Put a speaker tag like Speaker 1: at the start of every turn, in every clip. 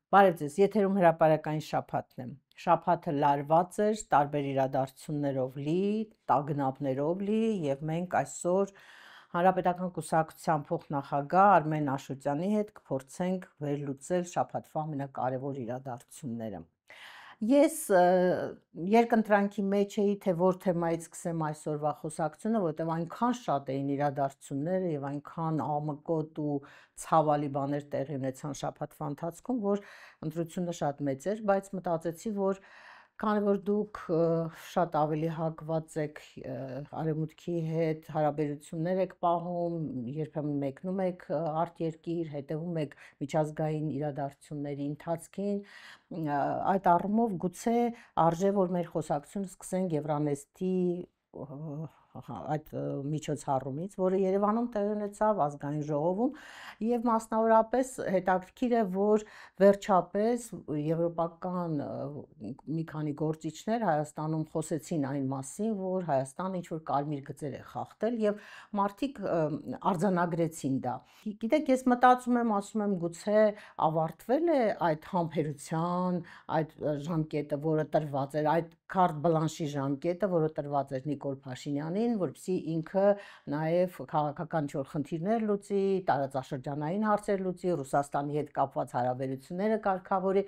Speaker 1: Բարև ձեզ, եթերում հրապարակային շաբաթն եմ։ Շաբաթը լարված էր, տարբեր իրադարձություններով լի, տագնապներով լի, եւ մենք այսօր Հանրապետական կուսակցության փոխնախագահ Արմեն Աշոտյանի հետ կփորձենք վերլուծել շաբաթվա ամենակարևոր իրադարձությունները։ Ես երկընտրանքի մեջ էի, թե որ թեմայից սկսեմ այսօրվա խոսակցությունը, որովհետև այնքան շատ էին իրադարձությունները եւ այնքան աղմկոտ ու ցավալի բաներ տեղի ունեցան շաբաթվա ընթացքում, որ ընտրությունը շատ մեծ էր, բայց մտածեցի, որ քանի որ դուք շատ ավելի հակված եք արևմուտքի հետ, հարաբերություններ եք պահում, երբեմն մեկնում եք արտերկիր, հետևում եք միջազգային իրադարձությունների ընթացքին, այդ առումով գուցե արժե որ մեր խոսակցությունը սկսենք Եվրանեստի այդ միջոցառումից, որը Երևանում տեղի ունեցավ ազգային ժողովում, եւ մասնավորապես հետաքրքիր է, որ վերջապես եվրոպական մի քանի գործիչներ Հայաստանում խոսեցին այն մասին, որ Հայաստանը ինչ-որ կարմիր գծեր է խախտել եւ մարդիկ արձանագրեցին դա։ Գիտեք, ես մտածում եմ, ասում եմ, գուցե ավարտվել է այդ համբերության, այդ ժամկետը, որը տրված էր, այդ քարտ բլանշի ժամկետը, որը տրված էր Նիկոլ Փաշինյանին, որպեսզի ինքը նաև քաղաքական ինչ-որ խնդիրներ լուծի, տարածաշրջանային հարցեր լուծի, Ռուսաստանի հետ կապված հարաբերությունները կարգավորի,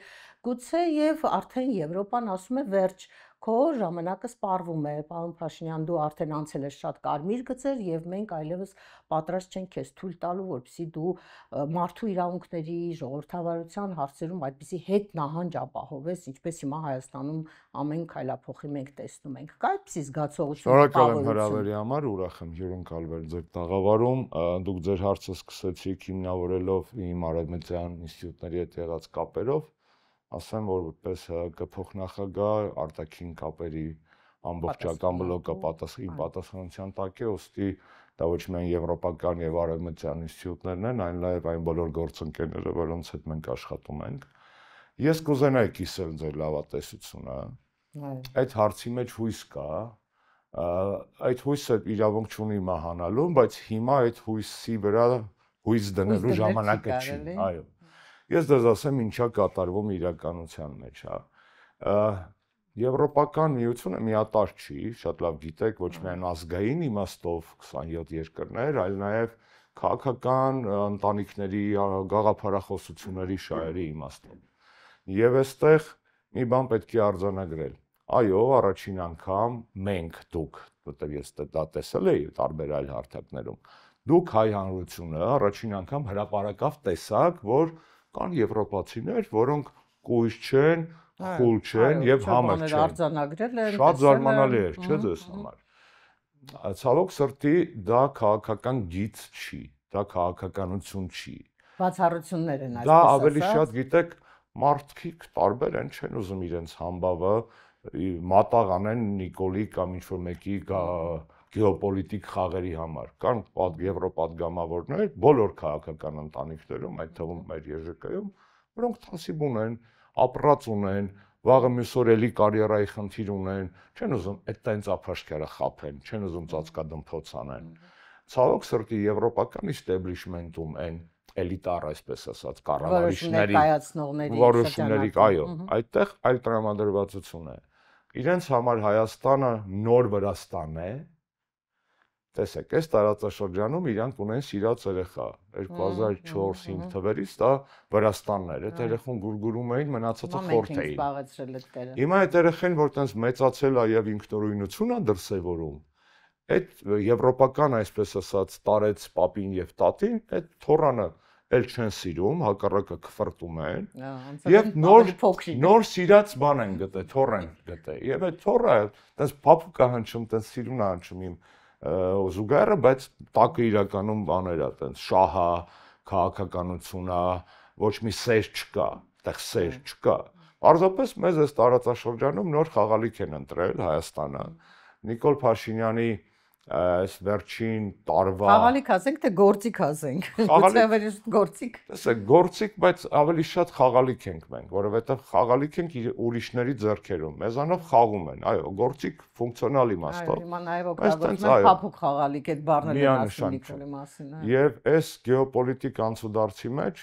Speaker 1: գուցե եւ արդեն Եվրոպան ասում է վերջ, քո ժամանակը սպառվում է, պարոն Փաշինյան, դու արդեն անցել ես շատ կարմիր գծեր եւ մենք այլևս պատրաստ չենք քեզ թույլ տալու, որպեսզի դու մարդու իրավունքների, ժողովրդավարության հարցերում այդպիսի հետ նահանջ ապահովես, ինչպես հիմա Հայաստանում ամեն քայլափոխի մենք տեսնում ենք։ Կա այդպիսի զգացողություն։
Speaker 2: Շնորհակալ եմ հրավերի համար, ուրախ եմ հյուրընկալվել ձեր տաղավարում։ Դուք ձեր հարցը սկսեցիք հիմնավորելով իմ արևմտյան ինստիտուտների հետ եղած կապերով, ասեմ, որ որպես փոխնախագահ արտաքին կապերի ամբողջական բլոկը պատասխանատվության տակ է, ուստի դա ոչ միայն եվրոպական եւ արևմտյան ինստիտուտներն են, այլ նաեւ այն բոլոր գործընկերները, որոնց հետ մենք աշխատում ենք։ Ես կուզենայի կիսել ձեր լավատեսությունը։ Այդ հարցի մեջ հույս կա, այդ հույսը իրավունք չունի մահանալու, բայց հիմա այդ հույսի վրա հույս դնելու ժամանակը չի, այո։ Ես դες ասեմ ինչա կատարվում իրականության մեջ, Եվրոպական միությունը միատար չի, շատ լավ գիտեք, ոչ միայն ազգային իմաստով 27 երկրներ, այլ նաև քաղաքական ընտանիքների գաղափարախոսությունների շահերի իմաստով։ Եվ այստեղ մի բան պետք է արձանագրել։ Այո, առաջին անգամ մենք դուք, որտեղ ես դա տեսել եմ տարբեր այլ հարթակներում, դուք հայ հանրությունը առաջին անգամ հրապարակավ տեսաք, որ կան եվրոպացիներ, որոնք կույս չեն, խուլ չեն եւ համր չեն։ Շատ զարմանալի էր, չէ՞ ձեզ համար։ Ցավոք սրտի դա քաղաքական գիծ չի, դա քաղաքականություն չի։
Speaker 1: Բացառություններ են այսպես
Speaker 2: ասած։ Դա ավելի շատ գիտեք, մարդիկ տարբեր են, չեն ուզում իրենց համբավը մատաղ անեն Նիկոլի կամ ինչ-որ մեկի գեոպոլիտիկ խաղերի համար։ Կան եվրոպադգամավորներ բոլոր քաղաքական ընտանիքներում, այդ թվում մեր ԵԺԿ-ում, որոնք թասիբ ունեն, ապրած ունեն, վաղը մյուս օր էլի կարիերայի խնդիր ունեն, չեն ուզում այդ տենց ափաշկյարը խափեն, չեն ուզում ծածկադմփոց անեն։ Ցավոք սրտի եվրոպական իստեբլիշմենտում են էլիտար, այսպես ասած, կառավարիչների, այո, այդտեղ այլ տրամադրվածություն է։ Իրենց համար Հայաստանը նոր Վրաստան է։ Տեսեք, այս տարածաշրջանում իրանք ունեն սիրած երեխա 2004-5 թվերից դա Վրաստանն էր, այդ երեխուն գուրգուրում էին, մնացածը խորթ էին։ Հիմա այդ երեխեն, որ տենց մեծացել է եւ ինքնուրույնություն է դրսևորում, այդ եվրոպական, այսպես ասած, տարեց պապին եւ տատին, այդ թորանը էլ չեն սիրում, հակառակը քֆրտում են եւ նոր սիրած բան են գտե, թոր են գտե։ Եվ այդ թորը տես փափուկ է հնչում, տես սիրուն է հնչում իմ զուգահեռը, բայց տակը իրականում բաներ է, տես շահա, քաղաքականություն է, ոչ մի սեր չկա, այդտեղ սեր չկա։ Պարզապես մեզ այս տարածաշրջանում նոր խաղալիք են ընտրել Հայաստանը։ Նիկոլ Փաշինյանի այս վերջին տարվա
Speaker 1: խաղալիք ասենք թե գործիք ասենք, գործիք։
Speaker 2: Տեսեք, գործիք, բայց ավելի շատ խաղալիք ենք մենք, որովհետև խաղալիք ենք ուրիշների ձեռքերում, մեզանով խաղում են, այո, գործիք ֆունկցիոնալ իմաստով։
Speaker 1: Հիմա նաև օգտագործում են փափուկ խաղալիք այդ բառները ասում Նիկոլի մասին։
Speaker 2: Եվ այս գեոպոլիտիկ անցուդարձի մեջ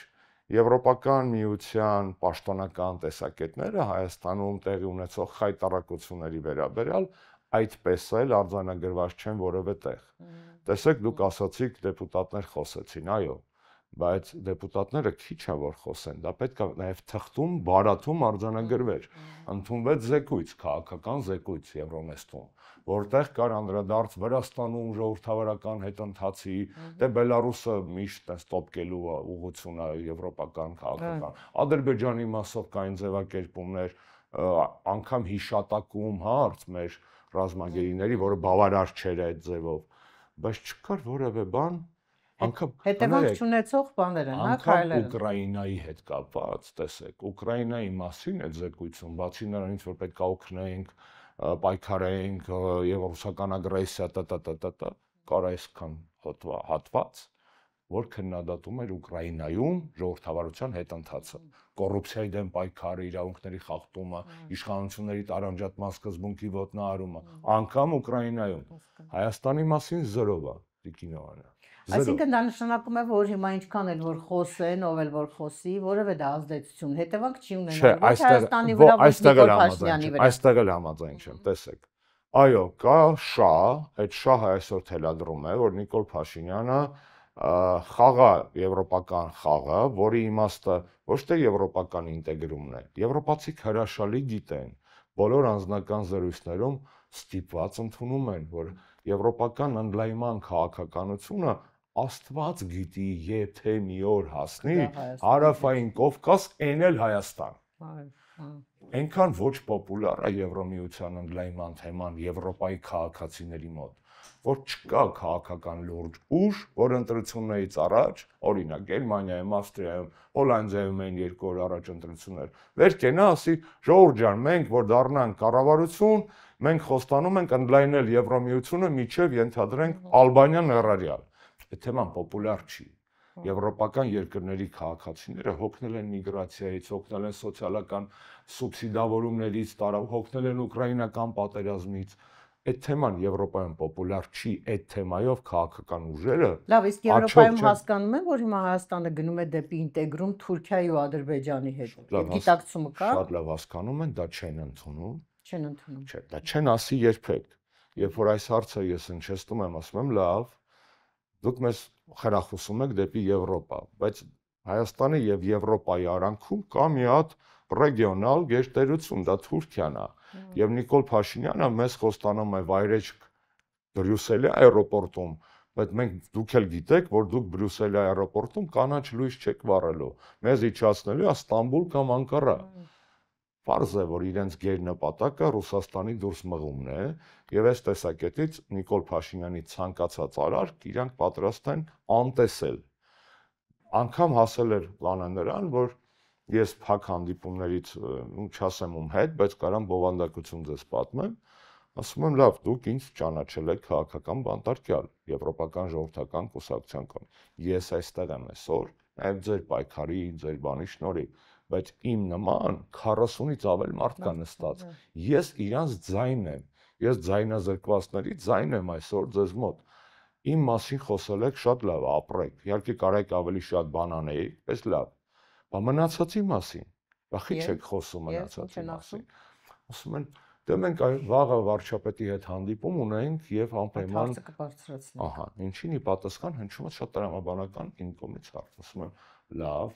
Speaker 2: Եվրոպական միության պաշտոնական տեսակետները Հայաստանում տեղի ունեցող խայտառակությունների վերաբերյալ այդպես էլ արձանագրված չեն որևէ տեղ։ Տեսեք, դուք ասացիք դեպուտատներ խոսեցին, այո, բայց դեպուտատները քիչ է որ խոսեն, դա պետք է նաև թղթում, բարաթում արձանագրվեր։ Ընդունվեց զեկույց, քաղաքական զեկույց Եվրոնեստում, որտեղ կար անդրադարձ Վրաստանում ժողովրդավարական հետընթացի, դե Բելարուսը միշտ է ստոպկելու ուղղությունը եվրոպական քաղաքական։ Ադրբեջանի մասով կային ձևակերպումներ, անգամ հիշատակում հարց մեր ռազմագերիների, որը բավարար չէր այդ ձևով, բայց չկար որևէ բան, անգամ
Speaker 1: հետևանք չունեցող բաներ են, հա,
Speaker 2: քայլերը։ Անգամ Ուկրաինայի հետ կապված, տեսեք, Ուկրաինայի մասին այդ զեկույցում, բացի նրանից, որ պետք է օգնենք, պայքարենք եւ ռուսական ագրեսիա, կար այսքան հատված, որ քննադատում էր Ուկրաինայում ժողովրդավարության հետընթացը, կոռուպցիայի դեմ պայքարը, իրավունքների խախտումը, իշխանությունների տարանջատման սկզբունքի ոտնահարումը, անգամ Ուկրաինայում։ Հայաստանի մասին զրով է, Տիկինովանը։
Speaker 1: Այսինքն դա նշանակում է, որ հիմա ինչքան էլ որ խոսեն, ով էլ որ խոսի, որևէ դա ազդեցություն, հետևանք չի ունենալու ոչ Հայաստանի վրա, ոչ Նիկոլ Փաշինյանի վրա։
Speaker 2: Այստեղ էլ համաձայն չեմ, տեսեք։ Այո, կա շահ, այդ շահը այսօր թելադրում է, որ Նիկոլ Փաշինյանը խաղա եվրոպական խաղը, որի իմաստը ոչ թե եվրոպական ինտեգրումն է, եվրոպացիք հրաշալի գիտեն, բոլոր անձնական զրույցներում ստիպված ընդունում են, որ եվրոպական ընդլայնման քաղաքականությունը Աստված գիտի, եթե մի օր հասնի Հարավային Կովկաս, այն էլ Հայաստան։ Այնքան ոչ պոպուլար է Եվրոմիության ընդլայնման թեման Եվրոպայի քաղաքացիների մոտ, որ չկա քաղաքական լուրջ ուժ, որ ընտրություններից առաջ, օրինակ Գերմանիայում, Ավստրիայում, Հոլանդիայում են 2 օր առաջ ընտրություններ, վեր կենա ասի ժողովուրդ ջան, մենք որ դառնանք կառավարություն, մենք խոստանում ենք ընդլայնել Եվրոմիությունը մինչև ենթադրենք Ալբանիան ներառյալ։ Այդ թեման պոպուլար չի։ Եվրոպական երկրների քաղաքացիները հոգնել են միգրացիայից, հոգնել են սոցիալական սուբսիդավորումներից, հոգնել են ուկրաինական պատերազմից։ Այդ թեման Եվրոպայում պոպուլար չի, այդ թեմայով քաղաքական ուժերը։
Speaker 1: Լավ, իսկ Եվրոպայում հասկանում են, որ հիմա Հայաստանը գնում է դեպի ինտեգրում Թուրքիայի ու Ադրբեջանի հետ։ Գիտակցումը կա։
Speaker 2: Շատ լավ հասկանում են, դա չեն ընդունում։
Speaker 1: Չեն ընդունում։
Speaker 2: Չէ, դա չեն ասի երբեք։ Երբ որ այս հարցը ես հնչեցնում եմ, ասում եմ, լավ, դուք մեզ խրախուսում եք դեպի Եվրոպա, բայց Հայաստանի եւ Եվրոպայի արանքում կա մի հատ ռեգիոնալ գերտերություն, դա Թուրքիան է։ Եվ Նիկոլ Փաշինյանը մեզ խոստանում է վայրեջք Բրյուսելի аэроպորտում, բայց դուք էլ գիտեք, որ դուք Բրյուսելի аэроպորտում կանաչ լույս չեք վառելու, մեզ իջացնելու է Ստամբուլ կամ Անկարա։ Պարզ է, որ իրենց գերնպատակը Ռուսաստանի դուրս մղումն է, եւ այս տեսակետից Նիկոլ Փաշինյանի ցանկացած արարք իրանք պատրաստ են անտեսել։ Անկամ հասել էր բանը նրան, որ ես փակ հանդիպումներից չասեմ ում հետ, բայց կարամ բովանդակություն ձեզ պատմեմ, ասում եմ, լավ, դուք ինձ ճանաչել եք քաղաքական բանտարկյալ, եվրոպական ժողովրդական կուսակցության կողմից։ Ես այստեղ եմ այսօր, նաեւ ձեր պայքարի, ձեր բանի շնորհիվ, բայց իմ նման 40-ից ավել մարդ կա նստած։ Ես իրանց ձայնն եմ, ես ձայնազրկվածների ձայն եմ այսօր ձեզ մոտ։ Իմ մասին խոսել եք շատ լավ, ապրեք։ Իհարկե կարեք ավելի շատ բան անեիք, բայց լավ։ Բա մնացածի մասին, բախի չեք խոսում մնացածի մասին։ Ասում են, դե մենք վաղը վարչապետի հետ հանդիպում ունենք եւ անպայման
Speaker 1: հարցը կբարձրացնենք։
Speaker 2: Ահա, ինչին ի պատասխան հնչում է շատ տրամաբանական իմ կողմից հարց։ Ասում եմ, լավ,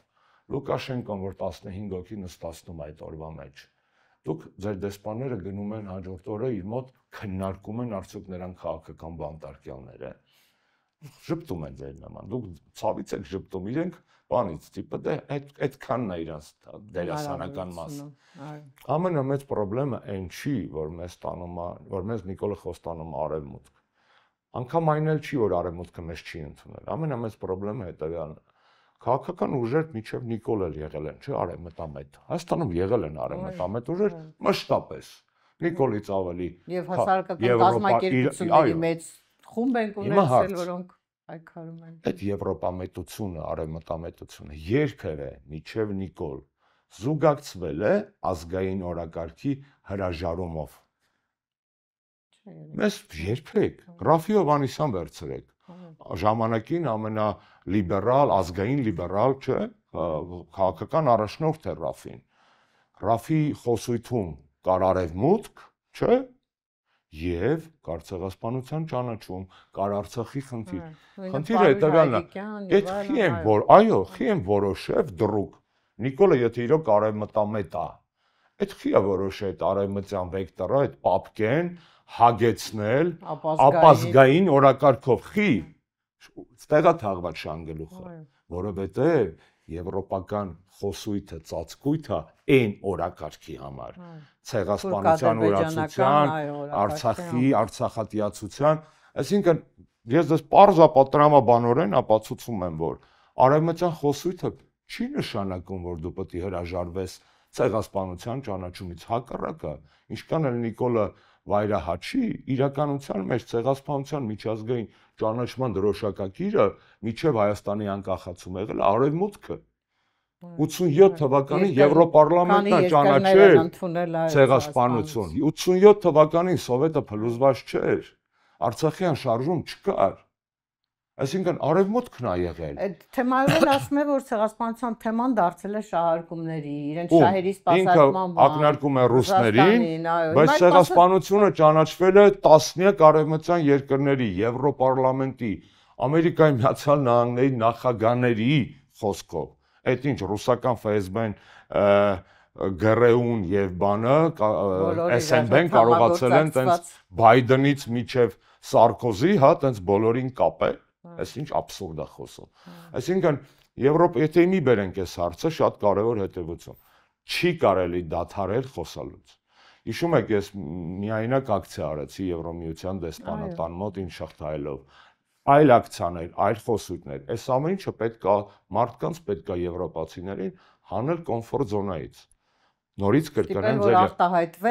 Speaker 2: Լուկաշենկոն, որ 15 հոգի նստացնում այդ օրվա մեջ։ Դուք ձեր դեսպանները գնում են հաջորդ օրը իր մոտ քննարկում են արդյոք նրանք քաղաքական բանտարկյալներ են։ Ժպտում են ձեր նման։ Դուք ցավից եք ժպտում, իրենք բանից, տիպը դե այդքանն է իրանց դերասանական մասը։ Ամենամեծ խնդրեմը այն չի, որ մեզ տանում է, որ մեզ Նիկոլը խոստանում արևմուտք։ Անկամ այն էլ չի, որ արևմուտքը մեզ չի ընդունել։ Ամենամեծ խնդրեմը հետևյալն է։ Քաղաքական ուժեր միջև Նիկոլ էլ եղել են, չէ՞, արևմտամետ։ Հայաստանում եղել են արևմտամետ ուժեր մշտապես։ Նիկոլից ավելի։
Speaker 1: Եվ հասարակական կազմակերպությունների մեծ խումբ են ունեցել, որոնք պայքարում են։
Speaker 2: Այդ եվրոպամետությունը, արևմտամետությունը երբևէ միջև Նիկոլ զուգակցվել է ազգային օրակարգի հրաժարումով։ Մեզ երբեք Ռաֆի Հովհաննիսյան վերցրեք։ ժամանակին ամենալիբերալ, ազգային լիբերալ, չէ, քաղաքական առաջնորդ էր Ռաֆին։ Ռաֆի խոսույթում կար արևմուտք, չէ, եւ կար ցեղասպանության ճանաչում, կար Արցախի խնդիր։ Խնդիրը հետեւյալն է, այդ խի են որ, այո, խի են որոշև դրուկ։ Նիկոլը եթե իրոք արևմտամետ է, այդ խի է որոշե այդ արևմտյան վեկտորը, այդ պապկեն հագեցնել ապազգային օրակարգով խի ստեղա թաղված շանգելուխը, որովհետեւ եվրոպական խոսույթը ծածկույթը այն օրակարգի համար ցեղասպանության օրացության, Արցախի, արցախատիացության, այսինքն ես դες պարզապատրամաբանորեն ապացուցում եմ, որ արևմտյան խոսույթը չի նշանակում, որ դու պետք է հրաժարվես ցեղասպանության ճանաչումից, հակառակը, ինչքան էլ Նիկոլը վայրահաչի, իրականության մեջ ցեղասպանության միջազգային ճանաչման դրոշակակիրը միջև Հայաստանի անկախացում եղել արևմուտքը 87 թվականին Եվրոպարլամենտն է ճանաչել ցեղասպանություն, 87 թվականին Սովետը փլուզված չէր, Արցախյան շարժում չկար, այսինքն արևմուտքն է եղել։
Speaker 1: Այդ թեմայով ասում է, որ ցեղասպանության թեման դարձել է շահարկումների, իրենց շահերի սպասարկման
Speaker 2: բան։ Ինքը ակնարկում է ռուսներին, բայց ցեղասպանությունը ճանաչվել է տասնյակ արևմտյան երկրների, Եվրոպարլամենտի, Ամերիկայի Միացյալ Նահանգների նախագահների խոսքով։ Այդ ինչ ռուսական ՖՍԲ-ն ԳՌՈ-ն եւ բանը SNB-ն կարողացել են տենց Բայդենից միջև Սարկոզի, հա, տենց բոլորին կապել։ Այս ինչ աբսուրդ է խոսում։ Այսինքն Եվրոպա, եթե մի բերենք այս հարցը, շատ կարևոր հետևություն։ Չի կարելի դադարել խոսալուց։ Հիշում եք, ես միայնակ ակցիա արեցի Եվրոմիության դեսպանատան մոտ ինչ շղթայելով։ Այլ ակցիաներ, այլ խոսույթներ։ Այս ամեն ինչը պետք է մարդկանց պետք է եվրոպացիներին հանել կոմֆորտ զոնայից։ Նորից կրկնեմ ձեր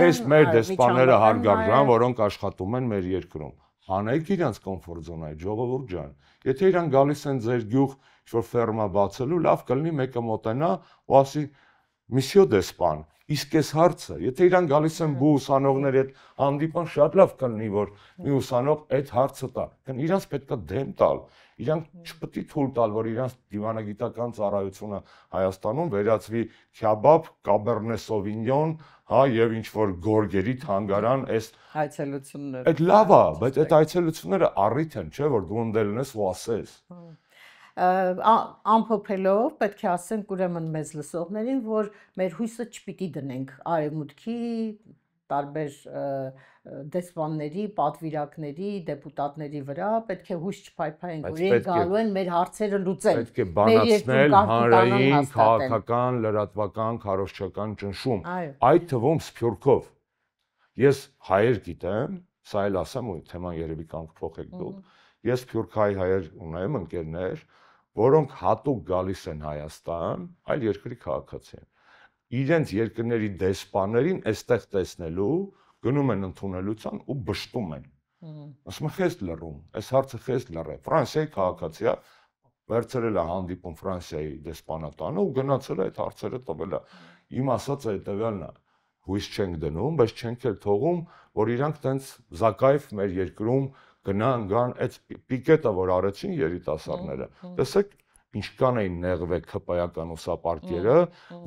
Speaker 2: այս մեր դեսպանները հարգարժան, որոնք աշխատում են մեր երկրում։ Հանեք իրանց կոմֆորտ զոնայից, ժողովուրդ ջան։ Եթե իրան գալիս են ձեր գյուղ ինչ-որ ֆերմա բացելու, լավ կլինի մեկը մոտենա ու ասի «Միսիո դեսպան, իսկ այս հարցը, եթե իրան գալիս են բու ուսանողների հետ հանդիպան, շատ լավ կլինի, որ մի ուսանող այդ հարցը տա, իրանց պետք է դեմ տալ, իրանք չպետք է թույլ տալ, որ իրանց դիվանագիտական ծառայությունը Հայաստանում վերածվի քյաբաբ, կաբերնե սովինյոն, հա, եւ ինչ որ գորգերի թանգարան, այս
Speaker 1: այցելությունները։
Speaker 2: Այդ լավ է, բայց այդ այցելությունները առիթ են, չէ, որ դու ընդելնես ու ասես։
Speaker 1: Ամփոփելով պետք է ասենք ուրեմն մեզ լսողներին, որ մեր հույսը չպիտի դնենք արևմուտքի տարբեր դեսպանների, պատվիրակների, դեպուտատների վրա, պետք է հույս չփայփայենք, որ իրենք գալու են մեր հարցերը լուծել։
Speaker 2: Պետք է բանացնել հանրային, քաղաքական, լրատվական, քարոզչական ճնշում, այդ թվում Սփյուռքով։ Ես հայեր գիտեմ, սա էլ ասեմ ու թեման երևի կանք փոխեք դուք։ Ես սփյուռքահայ հայեր ունեմ ընկերներ, որոնք հատուկ գալիս են Հայաստան, այլ երկրի քաղաքացի են։ Իրենց երկրների դեսպաներին այստեղ տեսնելու գնում են ընդունելության ու բշտում են։ Ասում են խեստ լռում, այս հարցը խեստ լռ է։ Ֆրանսիայի քաղաքացի է, վերցրել է հանդիպում Ֆրանսիայի դեսպանատանը ու գնացել է այդ հարցերը տվել է։ Իմ ասածը հետևյալն է. հույս չենք դնում, բայց չենք էլ թողում, որ իրանք տենց զակայվ մեր երկրում գնան գան այդ պիկետը, որ արեցին երիտասարդները։ Տեսեք ինչքան էին նեղվեք ՀՊ-ական ուսապարկերը,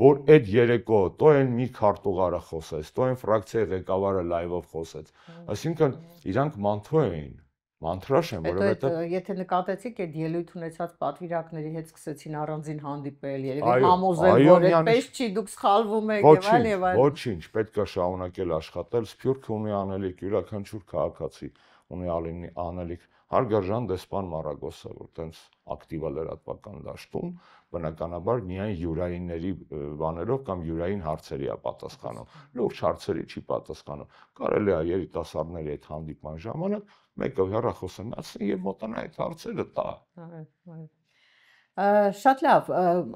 Speaker 2: որ այդ երեկո տո են մի քարտուղարը խոսեց, տո են ֆրակցիայի ղեկավարը լայվով խոսեց։ Այսինքն իրանք մանթու էին, մանտրաշ են, որովհետև
Speaker 1: եթե նկատեցիք այդ ելույթ ունեցած պատվիրակների հետ սկսեցին առանձին հանդիպել, երևի համոզել, որ այդպես չի, դուք սխալվում եք եւ այլ եւ այլ։
Speaker 2: Ոչինչ, պետք է շարունակել աշխատել, Սփյուռքը ունի անելիք, յուրաքանչյուր քաղաքացի ունի անելիք, հարգարժան դեսպան Մարագոսը, որ տենց ակտիվ է լրատվական դաշտում, բնականաբար միայն յուրայինների բաներով կամ յուրային հարցերի է պատասխանում, լուրջ հարցերի չի պատասխանում։ Կարելի է երիտասարդների հետ հանդիպման ժամանակ մեկը հեռախոսն ասի եւ մոտանա այդ հարցերը տա։
Speaker 1: Շատ լավ,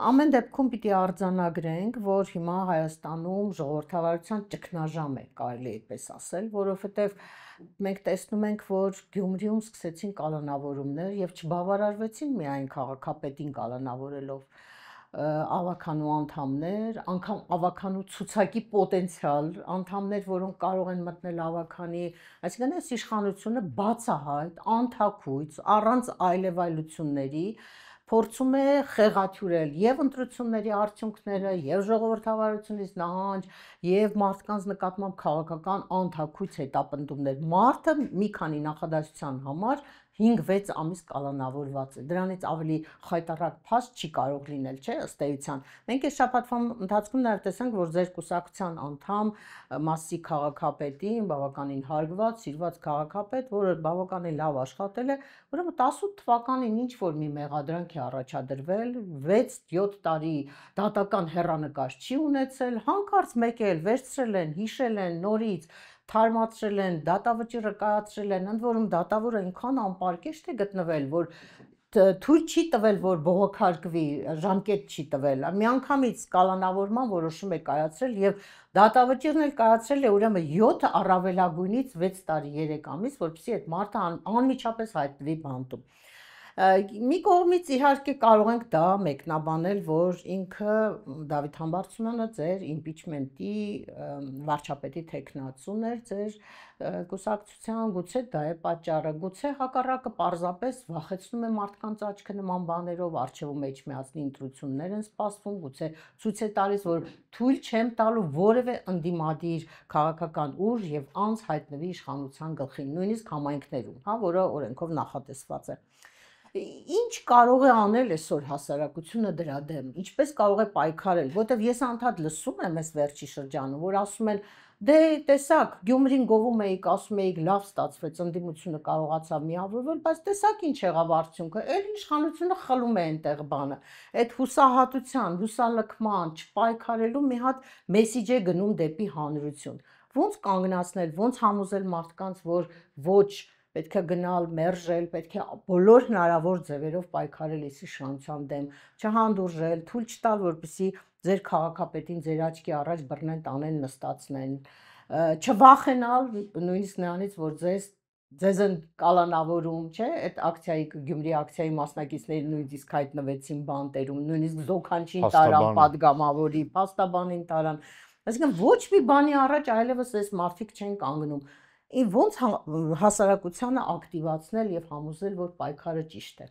Speaker 1: ամեն դեպքում պիտի արձանագրենք, որ հիմա Հայաստանում ժողովրդավարության ճգնաժամ է, կարելի այդպես ասել, որովհետև մենք տեսնում ենք, որ Գյումրիում սկսեցին կալանավորումներ եւ չբավարարվեցին միայն քաղաքապետին կալանավորելով, ավականու անդամներ, անգամ ավականու ցուցակի պոտենցիալ անդամներ, որոնք կարող են մտնել ավականի, այսինքն այս իշխանությունը բացահայտ, անթաքույց, առանց այլևայլությունների փորձում է խեղաթյուրել եւ ընտրությունների արդյունքները, եւ ժողովրդավարությունից նահանջ, եւ մարդկանց նկատմամբ քաղաքական անթաքույց հետապնդումներ։ Մարդը մի քանի նախադասության համար 5-6 ամիս կալանավորված է։ Դրանից ավելի խայտառակ փաստ չի կարող լինել, չէ՞, ըստ էության։ Մենք այս շաբաթվա ընթացքում նաև տեսանք, որ ձեր կուսակցության անդամ Մասի քաղաքապետին, բավականին հարգված, սիրված քաղաքապետ, որը բավականին լավ աշխատել է, ուրեմն 18 թվականին ինչ որ մի մեղադրանք է առաջադրվել, 6-7 տարի դատական հեռանկար չի ունեցել, հանկարծ մեկ էլ վերցրել են, հիշել են նորից թարմացրել են, դատավճիռը կայացրել են, ընդ որում դատավորը այնքան անպարկեշտ է գտնվել, որ թույլ չի տվել, որ բողոքարկվի, ժամկետ չի տվել, միանգամից կալանավորման որոշում է կայացրել եւ դատավճիռն էլ կայացրել է ուրեմն 7 առավելագույնից 6 տարի 3 ամիս, որպեսզի այդ մարդը անմիջապես հայտնվի բանտում։ Մի կողմից իհարկե կարող ենք դա մեկնաբանել, որ ինքը Դավիթ Համբարձումյանը ձեր իմպիչմենտի վարչապետի թեկնածուն էր ձեր կուսակցության, գուցե դա է պատճառը, գուցե հակառակը պարզապես վախեցնում է մարդկանց աչքը նման բաներով, արժևում մեջ միացնի ընտրություններ են սպասվում, գուցե ցույց է տալիս, որ թույլ չեմ տալու որևէ ընդդիմադիր քաղաքական ուժ եւ անձ հայտնվի իշխանության գլխին, նույնիսկ համայնքներում, հա, որը օրենքով նախատեսված է։ Ինչ կարող է անել այսօր հասարակությունը դրա դեմ, ինչպես կարող է պայքարել, որտեվ ես անդադ լսում եմ այս վերջի շրջանում, որ ասում են դե տեսակ Գյումրին գովում էիք, ասում էիք լավ ստացվեց, ընդդիմությունը կարողացավ միավորվել, բայց տեսակ ինչ եղավ արդյունքը, էլ իշխանությունը խլում է այնտեղ բանը, այդ հուսահատության, հուսալքման, չպայքարելու մի հատ մեսիջ է գնում դեպի հանրություն։ Ոնց կանգնացնել, ոնց համոզել մարդկանց, որ ոչ պետք է գնալ, մերժել, պետք է բոլոր հնարավոր ձևերով պայքարել այս իշխանության դեմ, չհանդուրժել, թույլ չտալ, որպեսզի ձեր քաղաքապետին ձեր աչքի առաջ բռնեն, տանեն, նստացնեն, չվախենալ նույնիսկ նրանից, որ ձեզ են կալանավորում, չէ՞, այդ ակցիայի Գյումրի ակցիայի մասնակիցները նույնիսկ հայտնվեցին բանտերում, նույնիսկ զոքանչին տարան падգամավորի, փաստաբանին տարան։ Այսինքն ոչ մի բանի առաջ այլևս այս մարդիկ չեն կանգնում։ Ոնց հասարակությանը ակտիվացնել եւ համոզել, որ պայքարը ճիշտ է։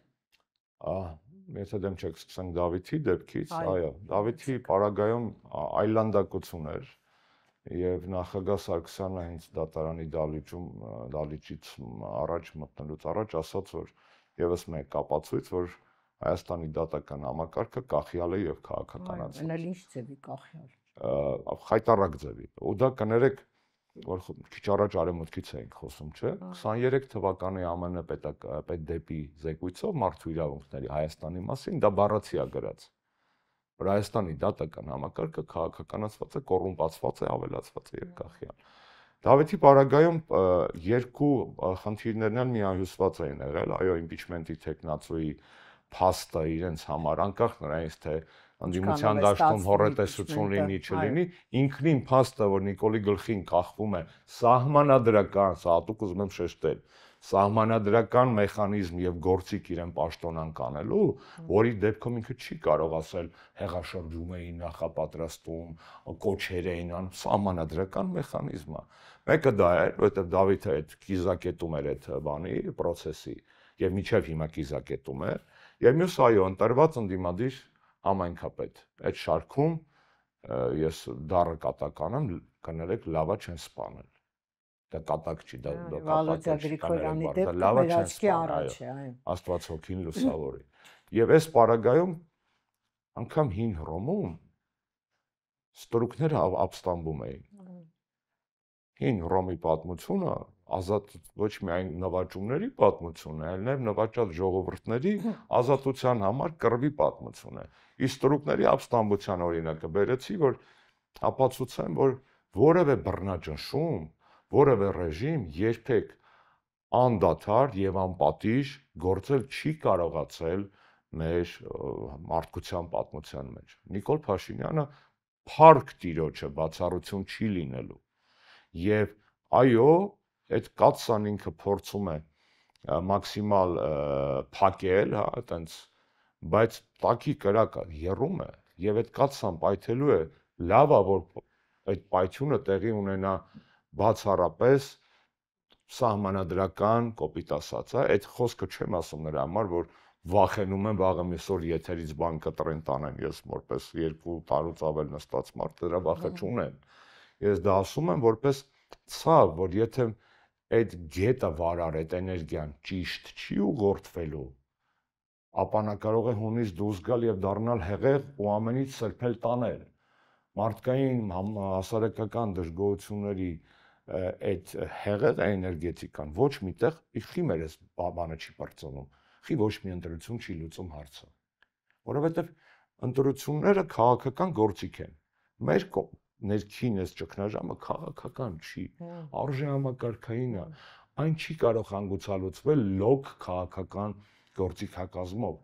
Speaker 2: Եթե դեմ չեք սկսենք Դավիթի դեպքից, այո, Դավիթի պարագայում այլանդակություն էր եւ նախագահ Սարգսյանը հենց դատարանի դալիճից առաջ մտնելուց առաջ ասաց, որ եւս մեկ ապացույց, որ Հայաստանի դատական համակարգը կախյալ է եւ քաղաքականացված։
Speaker 1: Այո, այնալ ինչ ձևի կախյալ։
Speaker 2: Խայտառակ ձևի։ Ու դա կներեք որ քիչ առաջ արևմուտքից էինք խոսում, չէ՞, 23 թվականի ԱՄՆ պետդեպի զեկույցով մարդու իրավունքների Հայաստանի մասին դա բառացի է գրած, որ Հայաստանի դատական համակարգը քաղաքականացված է, կոռումպացված է, ավելացված է եւ կախյալ։ Դավիթի պարագայում երկու խնդիրներն էլ միահյուսված էին եղել, այո, իմպիչմենտի տեխնացուի փաստը իրենց համար, անկախ նրանից թե ընդդիմության դաշտում հոռետեսություն լինի, չլինի, ինքնին փաստը, որ Նիկոլի գլխին կախվում է սահմանադրական, սա հատուկ ուզում եմ շեշտել, սահմանադրական մեխանիզմ եւ գործիք իրեն պաշտոնանկ անելու, որի դեպքում ինքը չի կարող ասել հեղաշրջում էին նախապատրաստում, կոչեր էին անում, սահմանադրական մեխանիզմ է։ Մեկը դա է, որովհետեւ Դավիթը այդ կիզակետում էր այդ բանի process-ի եւ միջև հիմա կիզակետում է, եւ մյուս այո, ընտրված ընդդիմադիր համայնքապետ։ Այդ շարքում ես դառը կատականեմ, կներեք, լավա չեն սպանել։ Դա կատակ չի, դա
Speaker 1: Վալոդիա Գրիգորյանի դեպքը մեր աչքի առաջ է, այո։
Speaker 2: Աստված հոգին լուսավորի։ Եվ այս պարագայում անգամ հին Հռոմում ստրուկները ապստամբում էին։ Հին Հռոմի պատմությունը ազատ ոչ միայն նվաճումների պատմություն է, այլ նաև նվաճած ժողովուրդների ազատության համար կռվի պատմություն է։ Իսկ ստրուկների ապստամբության օրինակը բերեցի, որ ապացուցեմ, որ որևէ բռնաճնշում, որևէ ռեժիմ երբեք անդադար եւ անպատիժ գործել չի կարողացել մեր մարդկության պատմության մեջ։ Նիկոլ Փաշինյանը փառք Տիրոջը բացառություն չի լինելու։ Եվ այո, այդ կաթսան ինքը փորձում է մաքսիմալ փակել, հա, այտենց բայց տակի կրակը եռում է եւ այդ կաթսան պայթելու է, լավ է որ այդ պայթյունը տեղի ունենա բացառապես սահմանադրական կոպիտ ասած, այդ խոսքը չեմ ասում նրա համար, որ վախենում եմ վաղը միսօր եթերից բան կտրեն տանեն, ես որպես 2 տարուց ավել նստած մարդ դրա վախը չունեմ։ Ես դա ասում եմ որպես ցավ, որ եթե այդ գետը վարար, այդ էներգիան ճիշտ չի ուղղորդվելու, ապա նա կարող է հունից դուրս գալ եւ դառնալ հեղեղ ու ամենից սրբել տանել։ Մարդկային հասարակական դժգոհությունների այդ հեղեղ էներգետիկան ոչ միտեղ իշխի մեր էս բանը չի բարձանում, խի ոչ մի ընտրություն չի լուծում հարցը, որովհետև ընտրությունները քաղաքական գործիք են, մեր ներքին էս ճգնաժամը քաղաքական չի, արժեհամակարգային է, այն չի կարող հանգուցալուծվել լոկ քաղաքական գործիքակազմով,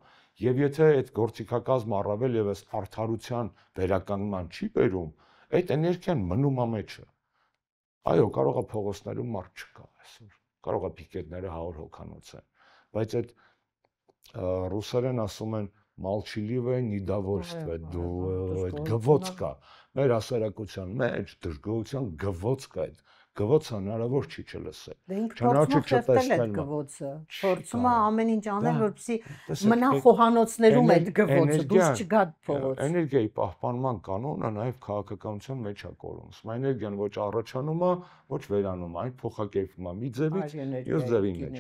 Speaker 2: եւ եթե այդ գործիքակազմը առավել եւս արդարության վերականգնման չի բերում, այդ էներգիան մնում է մեջը։ Այո, կարող է փողոցներում մարդ չկա այսօր, կարող է պիկետները 100 հոգանոց են, բայց այդ ռուսերեն ասում են молчаливое недовольство, այդ գվոց կա, մեր հասարակության մեջ դժգոհության գվոց կա, այդ գվոցը հնարավոր չի չլսել։
Speaker 1: Դե ինքը փորձում է խեղդել այդ գվոցը, փորձում է ամեն ինչ անել, որպեսզի մնա խոհանոցներում այդ գվոցը, դուրս չգա փողոց։
Speaker 2: Էներգիայի պահպանման կանոնը նաև քաղաքականության մեջ է կորում։ Սա էներգիան ոչ առաջանում է, ոչ վերանում է, այն փոխակերպվում է մի ձևից մյուս ձևի մեջ։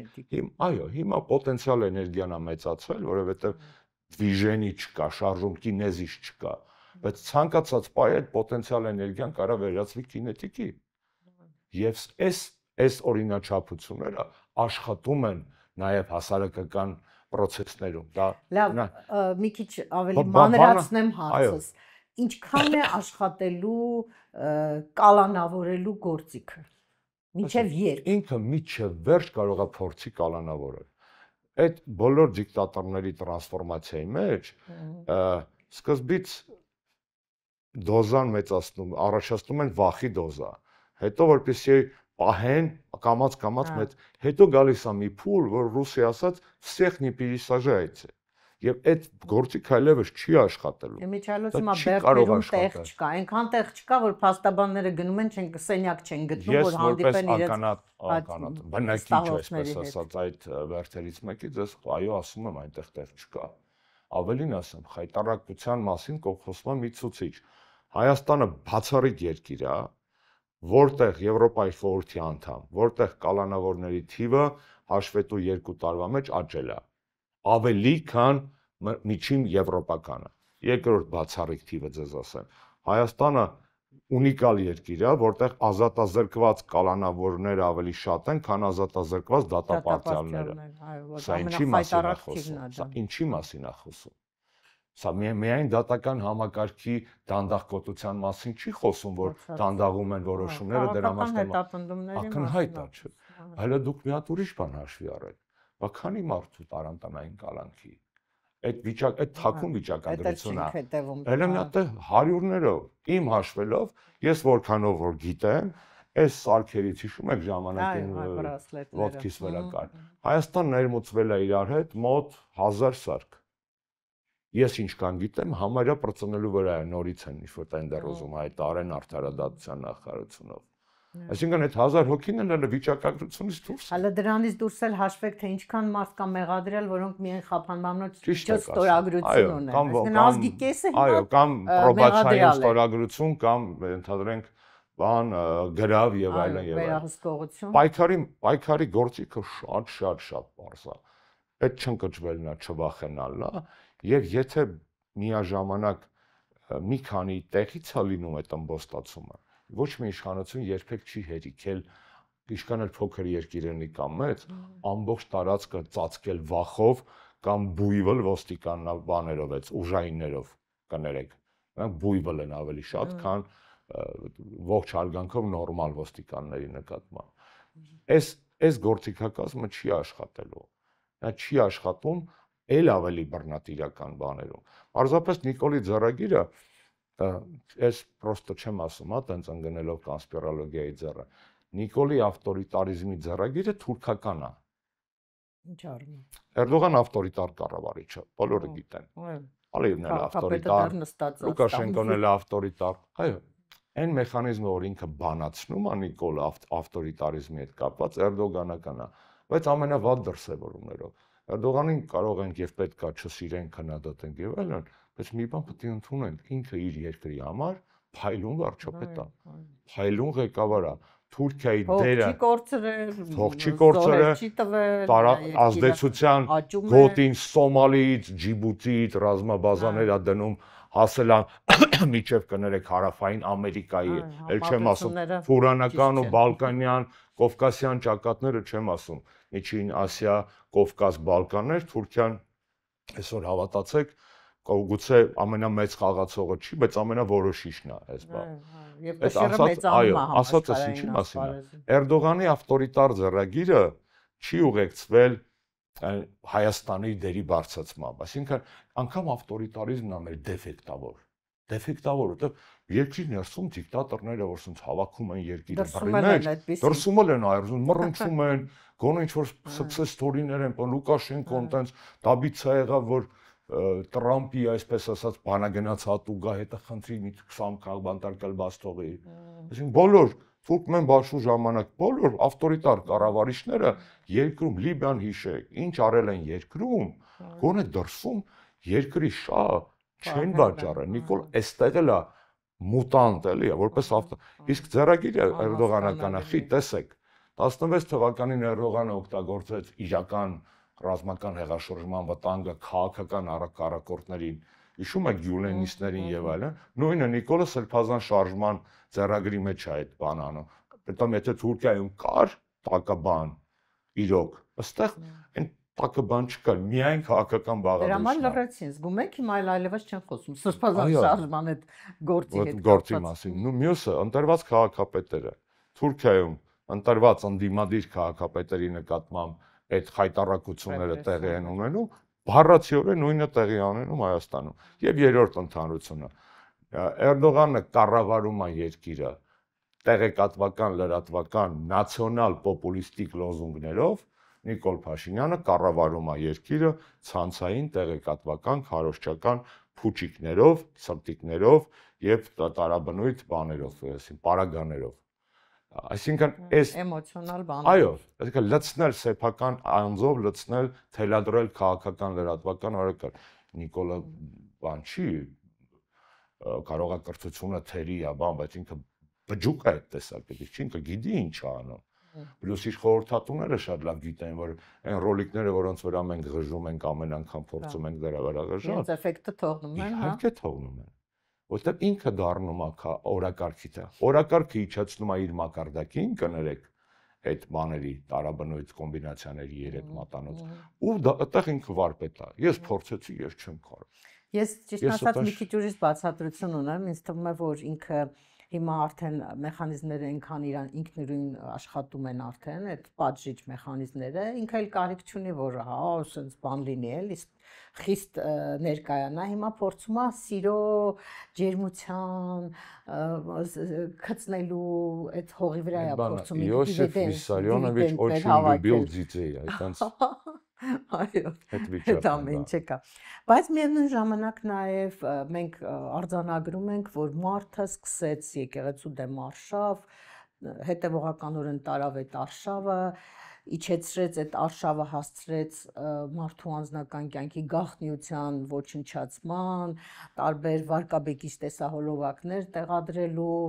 Speaker 2: Այո, հիմա պոտենցիալ էներգիան է մեծացել, որովհետև վիժենի չկա, շարժում կինեզիս չկա, բայց ցանկացած պահի այդ պոտենցիալ էներգիան կարող վերածվի կինետիկի։ Եվ այս օրինաչափությունները աշխատում են նաև հասարակական process-ներում։ Դա
Speaker 1: լավ, մի քիչ ավելի մանրացնեմ հարցս։ Ինչքան է աշխատելու կալանավորելու գործիքը։ Մինչև երբ։
Speaker 2: Ինքը միջև վերջ կարող է փորձի կալանավորել։ Այդ բոլոր դիկտատորների տրանսֆորմացիայի մեջ սկզբից դոզան մեծացնում, առաջացնում են վախի դոզա, հետո որպեսզի պահեն կամած մեծ, հետո գալիս է մի փուլ, որ ռուսի ասած всех не пересажайте։ Եվ այդ գործիքը այլևս չի աշխատելու։
Speaker 1: Իմիջիալոցում բերդերում տեղ չկա, այնքան տեղ չկա, որ փաստաբանները գնում են, չեն սենյակ չեն գտնում, որ հանդիպեն
Speaker 2: իրենց բնակիչ, այսպես ասած, այդ վերթերից մեկից, ես այո ասում եմ, այնտեղ տեղ չկա։ Ավելին ասեմ, խայտառակության մասին խոսվում է մի ցուցիչ։ Հայաստանը բացառիկ երկիր է, որտեղ Եվրոպայի խորհրդի անդամ, որտեղ կալանավորների թիվը հաշվետու 2 տարվա մեջ աճել է, ավելի քան միջին եվրոպականը։ Երկրորդ բացառիկ թիվը ձեզ ասեմ։ Հայաստանը ունիկալ երկիր է, որտեղ ազատազրկված կալանավորները ավելի շատ են, քան ազատազրկված դատապարտյալները։ Սա ինչի մասին է խոսում։ Սա ինչի մասին է խոսում։ Սա միայն դատական համակարգի դանդաղկոտության մասին չի խոսում, որ դանդաղում են որոշումները դրա մասին ակնհայտ է, չէ։ Հələ դուք մի հատ ուրիշ բան հաշվի առեք։ Բա քանի մարդու տարանտանային կալանքի։ Այդ վիճակ, այդ թաքուն վիճակագրությունը, հələ մի հատ հարյուրներով, իմ հաշվելով, ես որքանով որ գիտեմ, այս սարքերից հիշում եք ժամանակին ոդկիս վերակար։ Հայաստան ներմուծվել է իրար հետ մոտ 1000 սարք։ Ես ինչքան գիտեմ, համարյա պրծնելու վրա է, նորից են ինչ-որ տենդեր ուզում հայտարարեն արդարադատության նախարարությունով։ Այսինքն այդ 1000 հոգին են հələ վիճակագրությունից դուրս։
Speaker 1: Հələ դրանից դուրս էլ հաշվեք, թե ինչքան մարդ կա մեղադրել, որոնք միայն խափանմանոց ստորագրություն ունեն։ Այսինքն ազգի կեսը հիմա
Speaker 2: այո, կամ պրոբացիոն ստորագրություն, կամ ընդհանրենք բան գրավ եւ այլն եւ այլն։
Speaker 1: Վերահսկողություն։
Speaker 2: Պայքարի գործիքը շատ բարձ է։ Այդ չընկճվելն է, չվախենալն է, եւ եթե միաժամանակ մի քանի տեղից է լինում այդ ըմբոստացումը, ոչ մի իշխանություն երբեք չի հերիքել, ինչքան էլ փոքր երկիր լինի կամ մեծ, ամբողջ տարածքը ծածկել վախով կամ բույվել ոստիկանաբաներով, այդ ուժայիններով կներեք։ Նրանք բույվել են ավելի շատ, քան ողջ հարգանքով նորմալ ոստիկանների նկատմամբ։ Այս գործիքակազմը չի աշխատելու։ Նա չի աշխատում էլ ավելի բռնատիրական բաներում։ Պարզապես Նիկոլի ձեռագիրը, ես պրոստը չեմ ասում, տենց ընկնելով կոնսպիրոլոգիայի ձեռը, Նիկոլի ավտորիտարիզմի ձեռագիրը թուրքական է։
Speaker 1: Ինչ արում է։
Speaker 2: Էրդողան ավտորիտար կառավարիչ է, բոլորը գիտեն։ Ալիևն էլ ավտորիտար, Լուկաշենկոն էլ ավտորիտար։ Այո, այն մեխանիզմը, որ ինքը բանացնում է Նիկոլ ավտորիտարիզմի հետ կապված, Էրդողանական է, բայց ամենավատ դրսևորումներով։ Էրդողանին կարող ենք եւ պետքա չսիրենք, քննադատենք եւ այլն, բայց մի բան պետք է ընդունենք, ինքը իր երկրի համար փայլուն վարչապետ է, փայլուն ղեկավար է, Թուրքիայի դերը թողչի կորցրել, ազդեցության գոտին Սոմալիից, Ջիբուտիից ռազմաբազաներ է դնում, հասել է միջև կներեք հարավային Ամերիկայի, էլ չեմ ասում Ֆուրանական ու Բալկանյան, Կովկասյան ճակատները չեմ ասում, Միջին Ասիա, Կովկաս, Բալկաններ, Թուրքիան այսօր հավատացեք, գուցե ամենամեծ խաղացողը չի, բայց ամենավորոշիչն է այս բանը։
Speaker 1: Եվ այո,
Speaker 2: ասածս ինչի մասին է։ Էրդողանի ավտորիտար ձեռագիրը չի ուղեկցվել Հայաստանի դերի բարձրացմամբ, այսինքն անգամ ավտորիտարիզմն է մեր դեֆեկտավոր, որովհետև երկրի ներսում դիկտատորները, որ ասենց հավաքում են երկիրը բռի մեջ, դրսում են այրում, մռնչում են, գոնե ինչ-որ success story-ներ են, Լուկաշենկոն տենց դաբիցա եղավ, որ Տրամպի, այսպես ասած, բանագնաց հատուգա հետը խնդրի մի 20 քաղբանտարկել բաց թողի։ Այսինքն բոլոր Թուրքմեն բաշխու ժամանակ բոլոր ավտորիտար կառավարիչները երկրում Լիբիան հիշեք, ինչ արել են երկրում, գոնե դրսում երկրի շահ չեն վաճառել։ Նիկոլ այստեղ էլ է մուտանտ էլի, որպես իսկ ձեռագիրը Էրդողանական է, տեսեք, 16 թվականին Էրդողանը օգտագործեց իրական ռազմական հեղաշրջման վտանգը քաղաքական առակառակորդներին, հիշում եք գյուլենիստներին եւ այլն, նույնը Նիկոլը Սրբազան շարժման ձեռագրի մեջ է այդ բանը անում։ Պետք է եթե Թուրքիայում կար տակաբան, իրոք, ըստեղ այն տակաբան չկար, միայն քաղաքական բաղադրիչն է։
Speaker 1: Դրա համար լրացին, զգում եք հիմա այլևս չեն խոսում Սրբազան շարժման այդ գործի
Speaker 2: մասին։ Նու մյուսը ընտրված քաղաքապետերը Թուրքիայում ընտրված ընդդիմադիր քաղաքապետերի նկատմամբ այդ խայտառակությունները տեղի են ունենում, բառացիորեն նույնը տեղի ունենում Հայաստանում։ Եվ երրորդ ընդհանրությունը Էրդողանը կառավարում է երկիրը տեղեկատվական, լրատվական, նացիոնալ պոպուլիստիկ լոզունգներով, Նիկոլ Փաշինյանը կառավարում է երկիրը ցանցային, տեղեկատվական, քարոզչական փուչիկներով, սրտիկներով եւ տարաբնույթ բաներով, պարագաներով։ Այսինքն այս
Speaker 1: էմոցիոնալ բան։
Speaker 2: Այո, այսինքն լցնել սեփական անձով, լցնել, թելադրել քաղաքական լրատվական օրակարգ։ Նիկոլը բան չի, կարողակրթությունը թերի է, բայց ինքը բջուկ է այդ տեսակետից, ինքը գիտի ինչ է անում։ Պլյուս իր խորհրդատուները շատ լավ գիտեն, որ այն ռոլիկները, որոնց վրա մենք ղժում ենք, ամեն անգամ փորձում ենք դրա վրա ղժալ,
Speaker 1: հենց էֆեկտը թողնում են, հա։
Speaker 2: Իհարկե թողնում են։ Որտեղ ինքը դառնում է օրակարգի տեղ։ Օրակարգը իջեցնում է իր մակարդակին, կներեք, այդ բաների տարաբնույթ կոմբինացիաների 3 մատանոց։ Ու այդտեղ ինքը վարպետ է։ Ես փորձեցի, ես չեմ կարող։
Speaker 1: Ես ճիշտ ասած մի քիչ ուրիշ բացատրություն ունեմ, ինձ թվում է, որ ինքը հիմա արդեն մեխանիզմները այնքան ինքնուրույն աշխատում են արդեն, այդ պատժիչ մեխանիզմները, ինքը էլ կարիք չունի, որ հա, ասենց բան լինի էլ, իսկ խիստ ներկայանա, հիմա փորձում է սիրո, ջերմության, քծնելու այդ հողի վրա է փորձում
Speaker 2: Յոսեֆ Վիսարյոնովիչ очень любил детей, այդտենց
Speaker 1: Այո, այդ ամենը կա։ Բայց միևնույն ժամանակ նաև մենք արձանագրում ենք, որ մարդը սկսեց եկեղեցու դեմ արշավ, հետևողականորեն տարավ այդ արշավը, իջեցրեց այդ արշավը, հասցրեց մարդու անձնական կյանքի գաղտնիության ոչնչացման, տարբեր վարկաբեկիչ տեսահոլովակներ տեղադրելու,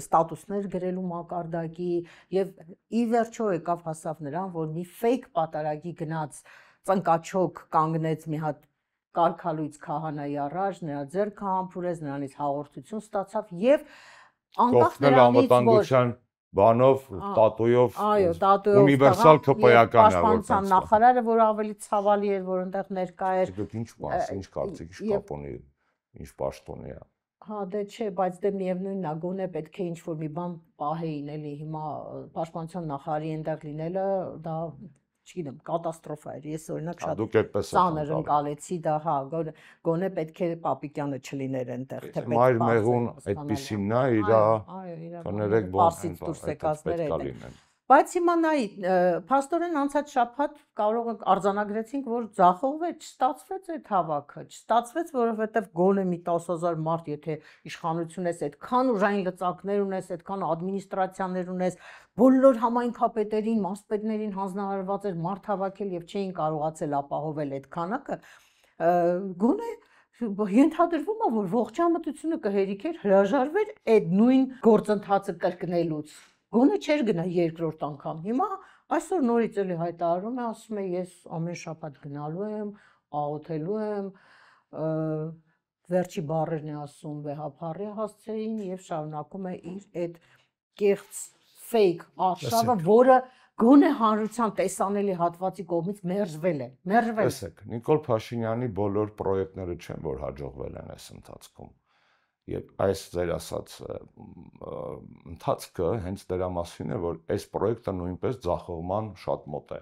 Speaker 1: ստատուսներ գրելու մակարդակի եւ ի վերջո եկավ հասավ նրան, որ մի ֆեյք պատարագի գնաց ծնկաչոք կանգնեց մի հատ կարգալույց քահանայի առաջ, նրա ձեռքը համբուրեց, նրանից հաղորդություն ստացավ եւ անկախ նրանից որ
Speaker 2: բանով, տատույով,
Speaker 1: այո, տատույով,
Speaker 2: ունիվերսալ ԿՊ-ական է,
Speaker 1: պաշտպանության նախարարը, որ ավելի ցավալի էր, որ այնտեղ ներկա էր։
Speaker 2: Դուք ինչ մաս, ինչ կարծիք, ինչ կապ ունի, ինչ պաշտոնի է։
Speaker 1: Հա, դե չէ, բայց դե միևնույնն է, գոնե պետք է ինչ-որ մի բան պահեին, էլի, հիմա պաշտպանության նախարարի այնտեղ լինելը, դա չգիտեմ, կատաստրոֆա էր։ Ես օրինակ շատ ծանր ընկալեցի դա, հա, գոնե պետք է Պապիկյանը չլիներ այնտեղ, թե պետք է
Speaker 2: մայր մեղուն այդպիսին նա իր կներեք
Speaker 1: պարսից դուրս եկածները այդ են։ Բայց հիմա նայի, փաստորեն անցած շաբաթ կարող եք արձանագրեցինք, որ ձախողվեց, չստացվեց այդ հավաքը, չստացվեց, որովհետև գոնե մի 10,000 մարդ, եթե իշխանություն ես, այդքան ուժային լծակներ ունես, այդքան ադմինիստրացիաներ ունես, բոլոր համայնքապետերին, մասպետներին հանձնարարված էր մարդ հավաքել եւ չէին կարողացել ապահովել այդ քանակը, գոնե ենթադրվում է, որ ողջամտությունը կհերիքեր հրաժարվեր այդ նույն գործընթացը կրկնելուց։ Գոնե չէր գնա երկրորդ անգամ։ Հիմա այսօր նորից էլի հայտարարում է, ասում է ես ամեն շաբաթ գնալու եմ, աղոթելու եմ, վերջի բառերն է ասում վեհափառի հասցեին եւ շարունակում է իր այդ կեղծ fake արշավը, որը գոնե հանրության տեսանելի հատվածի կողմից մերժվել է։
Speaker 2: Տեսեք, Նիկոլ Փաշինյանի բոլոր պրոյեկտները չեն, որ հաջողվել են այս ընթացքում։ Եվ այս ձեր ասած ընթացքը հենց դրա մասին է, որ այս պրոյեկտը նույնպես ձախողման շատ մոտ է։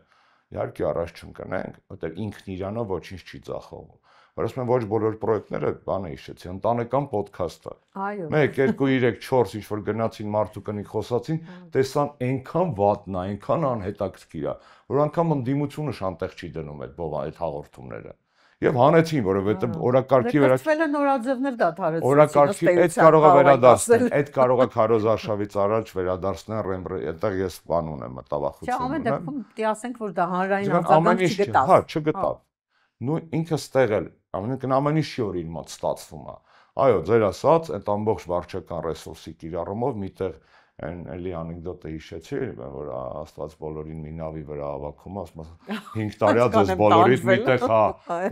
Speaker 2: Իհարկե առաջ չընկնենք, որտեղ ինքն իրանով ոչինչ չի ձախողում։ Որ ասում եմ ոչ բոլոր պրոյեկտները, բանը հիշեցի, ընտանեկան ոդքասթը։ 1, 2, 3, 4 ինչ որ գնացին մարդու կնիկ խոսացին, տեսան այնքան վատնա, այնքան անհետաքրքիր է, որ անգամ ընդդիմությունը շանտեղ չի դնում այդ հաղորդումները։ Եվ հանեցին, որովհետև օրակարգի
Speaker 1: վերակցվելը նորաձևներ դադարեցին։
Speaker 2: Օրակարգի այդ կարող է վերադարձնել, այդ կարող է Քարոզ արշավից առաջ վերադարձնել Ռեմբրե, այդտեղ ես բան ունեմ, մտավախություն
Speaker 1: ունեմ։ Չէ, ամեն դեպքում պիտի ասենք, որ դա հանրային
Speaker 2: արձագանք չգտավ։ Հա, չգտավ։ Նույն ինքը ստեղել, ամեն ինչի օրին մոտ ստացվում է։ Այո, ձեր ասած, այդ ամբողջ վարչական ռեսուրսի կիրառումով միտեղ այն էլի անեկդոտը հիշեցի, որ Աստված բոլորին մի նավի վրա հավաքում, ասում է 5 տարյա ձեզ բոլորից միտեղ հա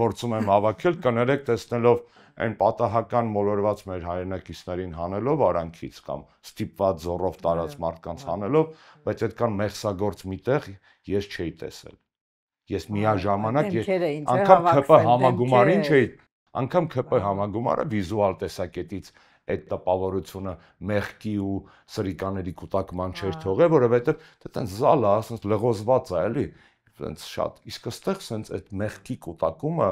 Speaker 2: փորձում եմ հավաքել, կներեք տեսնելով այն պատահական մոլորված մեր հայրենակիցներին հանելով արանքից կամ ստիպված զորով տարած մարդկանց հանելով, բայց այդքան մեղսագործ միտեղ ես չէի տեսել։ Ես միաժամանակ անգամ ԿՊ համագումարին չէի, անգամ ԿՊ համագումարը վիզուալ տեսակետից այդ տպավորությունը մեղքի ու սրիկաների կուտակման չէր թողել, որովհետև դա տենց զալա, ասես լղոզված է, էլի, տենց շատ։ Իսկ այստեղ սենց այդ մեղքի կուտակումը,